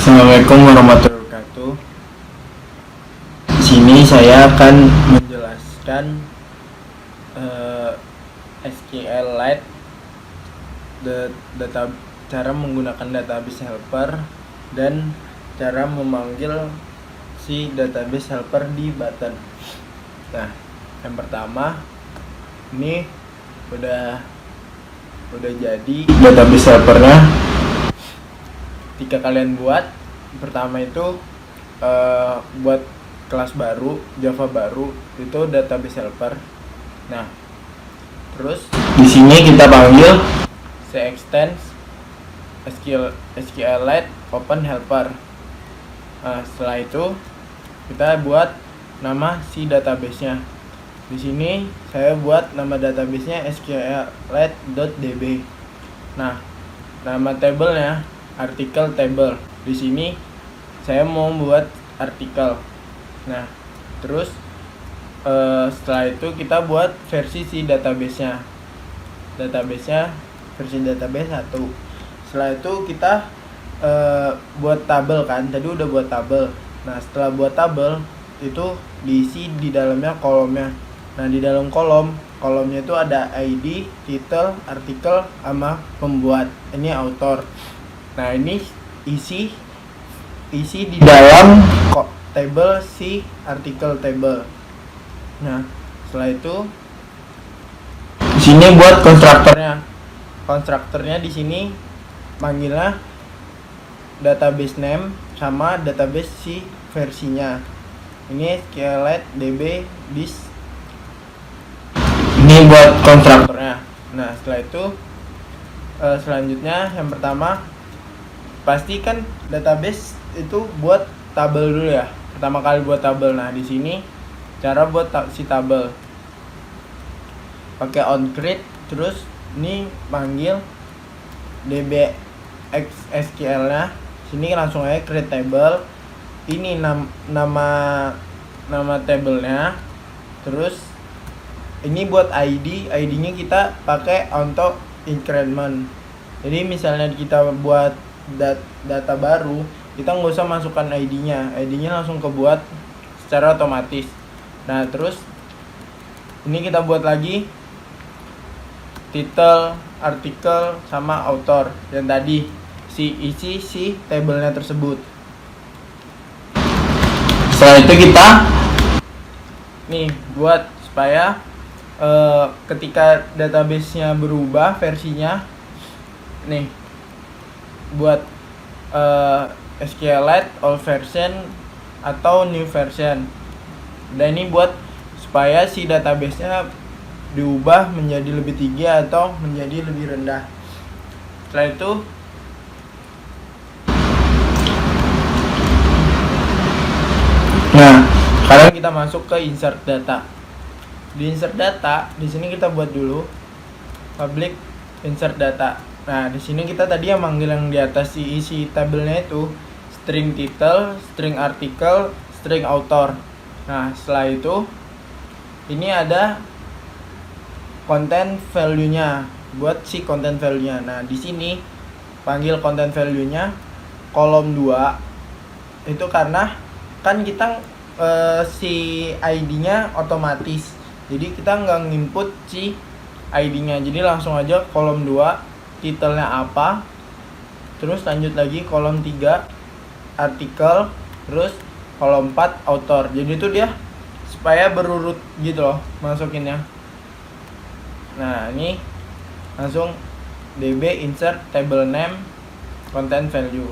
Assalamualaikum warahmatullahi wabarakatuh. Di sini saya akan menjelaskan SQLite, data, cara menggunakan database helper dan cara memanggil si database helper di button. Nah, yang pertama ini udah jadi database helpernya. Ketika kalian buat, pertama itu buat kelas baru, Java baru, itu database helper. Nah, terus di sini kita panggil cextends SQLite open helper. Nah, setelah itu kita buat nama si database-nya. Di sini saya buat nama database-nya sqlite.db. Nah, nama tabelnya artikel table. Di sini saya mau buat artikel. Nah, terus setelah itu kita buat versi si database-nya. Versi database 1. Setelah itu kita buat tabel kan. Tadi udah buat tabel. Nah, setelah buat tabel itu diisi di dalamnya kolomnya. Nah, di dalam kolomnya itu ada ID, title, artikel, sama pembuat. Ini author. Nah, ini isi di dalam table si artikel table. Nah, setelah itu di sini buat konstruktornya. Konstruktornya di sini manggilnya database name sama database si versinya. Ini SQLite DB this. Ini buat konstruktornya. Nah, setelah itu selanjutnya yang pertama pasti kan database itu buat tabel dulu ya. Pertama kali buat tabel. Nah, di sini cara buat si tabel. Pakai onCreate, terus ini panggil db SQL-nya. Sini langsung aja create table. Ini nama tabelnya. Terus ini buat ID-nya kita pakai auto increment. Jadi misalnya kita buat data baru, kita nggak usah masukkan ID-nya langsung kebuat secara otomatis. Nah, terus ini kita buat lagi title, artikel, sama author yang tadi isi si tabelnya tersebut. Setelah itu kita nih buat supaya ketika database-nya berubah versinya, nih buat SQLite old version atau new version. Dan ini buat supaya si database-nya diubah menjadi lebih tinggi atau menjadi lebih rendah. Setelah itu nah, sekarang kita masuk ke insert data. Di insert data, di sini kita buat dulu public insert data. Nah, di sini kita tadi yang manggil yang di atas si isi tabelnya itu string title, string artikel, string author. Nah, setelah itu ini ada content value-nya buat si content value-nya. Nah, di sini panggil content value-nya kolom 2. Itu karena kan kita si ID-nya otomatis. Jadi kita nggak nginput si ID-nya. Jadi langsung aja kolom 2 titelnya apa, terus lanjut lagi kolom 3 artikel, terus kolom 4 author. Jadi itu dia supaya berurut gitu loh masukinnya. Nah, ini langsung db insert table name content value.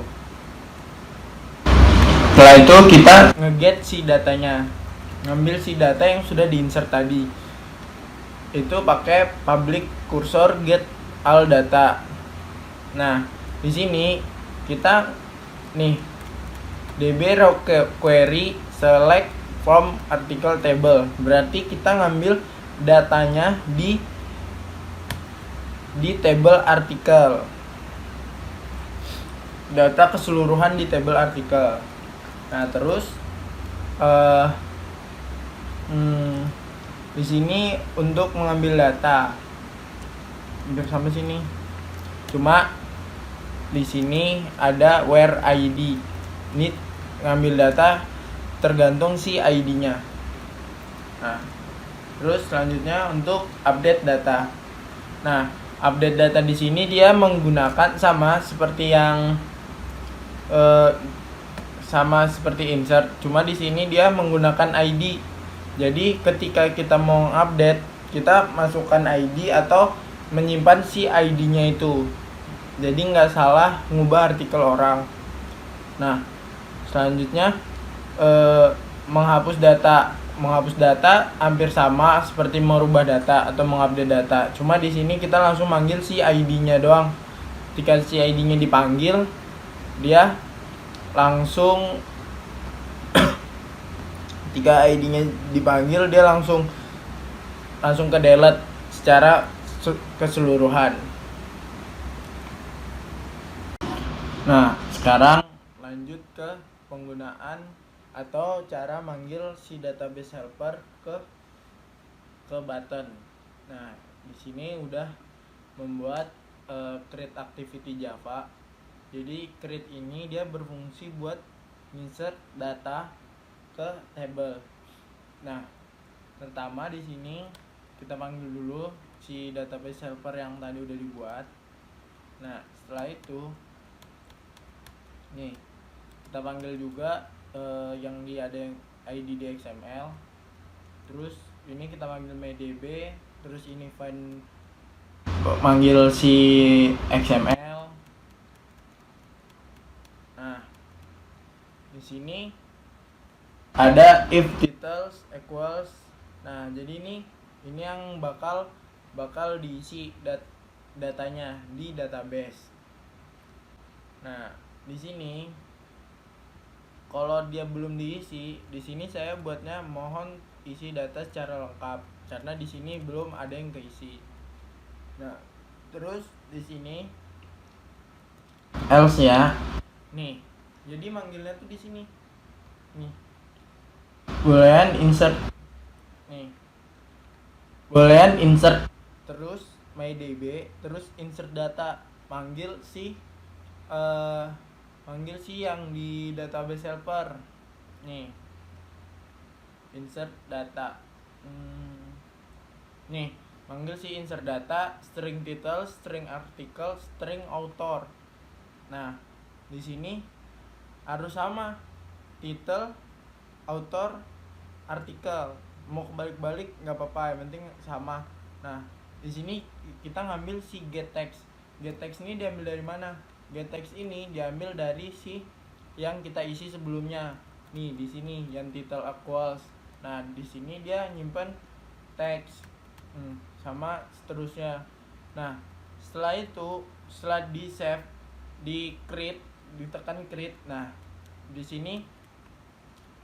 Setelah itu kita nge-get si datanya, ngambil si data yang sudah di-insert tadi. Itu pakai public cursor get all data. Nah, di sini kita nih db raw query select from article table. Berarti kita ngambil datanya di table artikel. Data keseluruhan di table artikel. Nah, terus di sini untuk mengambil data hampir sampai sini. Cuma di sini ada where ID. Ini ngambil data tergantung si ID-nya. Nah, terus selanjutnya untuk update data. Nah, update data di sini dia menggunakan sama seperti yang sama seperti insert, cuma di sini dia menggunakan ID. Jadi ketika kita mau update, kita masukkan ID atau menyimpan si ID-nya itu. Jadi nggak salah ngubah artikel orang. Nah, selanjutnya menghapus data. Menghapus data hampir sama seperti merubah data atau mengupdate data. Cuma di sini kita langsung manggil si ID-nya doang. Ketika si ID-nya dipanggil, dia langsung ketika ID-nya dipanggil dia langsung ke delete secara keseluruhan. Nah, sekarang lanjut ke penggunaan atau cara manggil si database helper ke button. Nah, di sini udah membuat create activity Java. Jadi create ini dia berfungsi buat insert data ke table. Nah, pertama di sini kita panggil dulu si database helper yang tadi udah dibuat. Nah, setelah itu nih kita panggil juga yang ada yang ID di XML. Terus ini kita panggil mydb, terus ini find manggil si XML. Nah, di sini ada if details equals. Nah, jadi ini yang bakal diisi datanya di database. Nah, di sini kalau dia belum diisi, di sini saya buatnya mohon isi data secara lengkap karena di sini belum ada yang keisi. Nah, terus di sini else ya. Nih, jadi manggilnya tuh di sini. Nih. Boolean insert. Nih. Boolean insert terus mydb terus insert data, manggil si yang di database helper. Nih, insert data. Nih, manggil si insert data, string title, string article, string author. Nah, di sini harus sama, title, author, artikel. Mau kebalik-balik nggak apa-apa, yang penting sama. Nah, di sini kita ngambil si get text. Get text ini diambil dari mana? Get text ini diambil dari si yang kita isi sebelumnya. Nih, di sini yang title equals. Nah, di sini dia nyimpen teks. Sama seterusnya. Nah, setelah itu, setelah di save, di create, ditekan create. Nah, di sini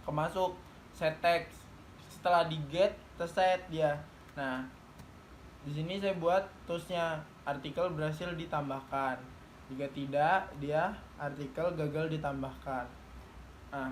kemasuk set text. Setelah di get, terset dia. Nah, di sini saya buat toolsnya, artikel berhasil ditambahkan. Jika tidak, dia artikel gagal ditambahkan. Nah,